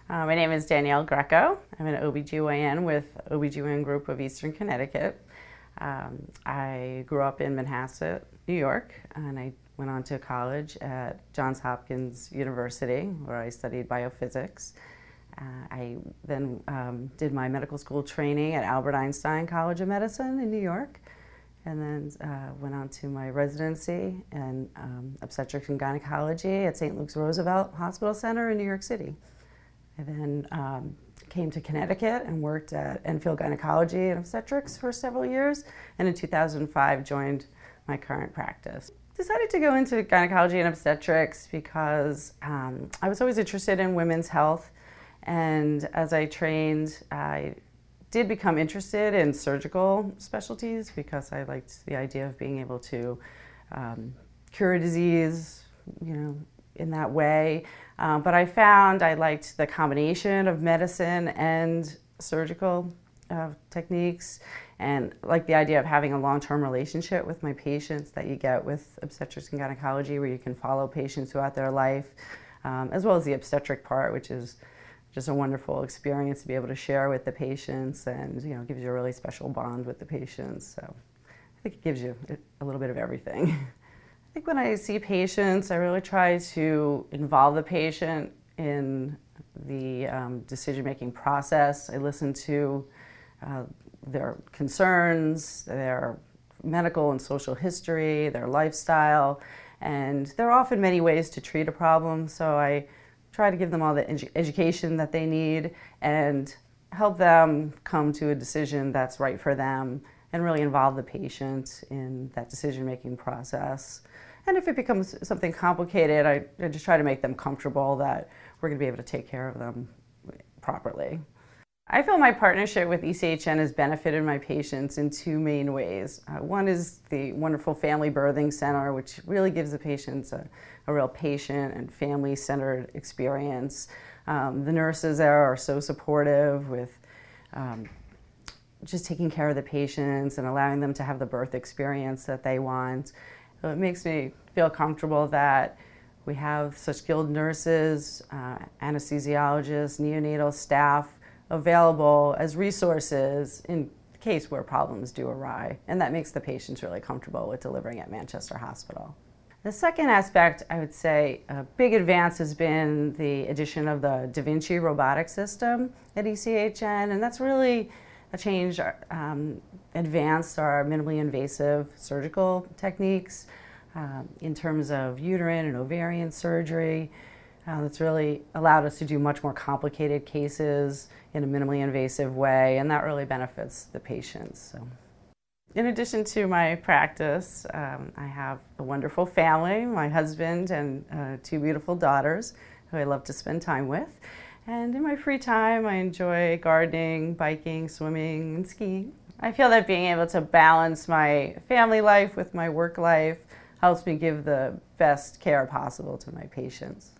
My name is Danielle Grieco. I'm an OBGYN with OBGYN Group of Eastern Connecticut. I grew up in Manhasset, New York, and I went on to college at Johns Hopkins University, where I studied biophysics. I then did my medical school training at Albert Einstein College of Medicine in New York, and then went on to my residency in obstetrics and gynecology at St. Luke's Roosevelt Hospital Center in New York City. I then came to Connecticut and worked at Enfield Gynecology and Obstetrics for several years, and in 2005 joined my current practice. Decided to go into gynecology and obstetrics because I was always interested in women's health, and as I trained, I did become interested in surgical specialties because I liked the idea of being able to cure a disease, in that way. But I found I liked the combination of medicine and surgical techniques, and like the idea of having a long-term relationship with my patients that you get with obstetrics and gynecology, where you can follow patients throughout their life, as well as the obstetric part, which is just a wonderful experience to be able to share with the patients, and gives you a really special bond with the patients. So I think it gives you a little bit of everything. I think when I see patients, I really try to involve the patient in the decision-making process. I listen to their concerns, their medical and social history, their lifestyle, and there are often many ways to treat a problem, so I try to give them all the education that they need and help them come to a decision that's right for them, and really involve the patient in that decision-making process. And if it becomes something complicated, I just try to make them comfortable that we're going to be able to take care of them properly. I feel my partnership with ECHN has benefited my patients in two main ways. One is the wonderful family birthing center, which really gives the patients a real patient and family-centered experience. The nurses there are so supportive with just taking care of the patients and allowing them to have the birth experience that they want. So it makes me feel comfortable that we have such skilled nurses, anesthesiologists, neonatal staff available as resources in case where problems do awry. And that makes the patients really comfortable with delivering at Manchester Hospital. The second aspect, I would say, a big advance has been the addition of the Da Vinci robotic system at ECHN, and that's really a change, advanced our minimally invasive surgical techniques in terms of uterine and ovarian surgery. That's really allowed us to do much more complicated cases in a minimally invasive way, and that really benefits the patients. So, in addition to my practice, I have a wonderful family, my husband and two beautiful daughters who I love to spend time with. And in my free time, I enjoy gardening, biking, swimming, and skiing. I feel that being able to balance my family life with my work life helps me give the best care possible to my patients.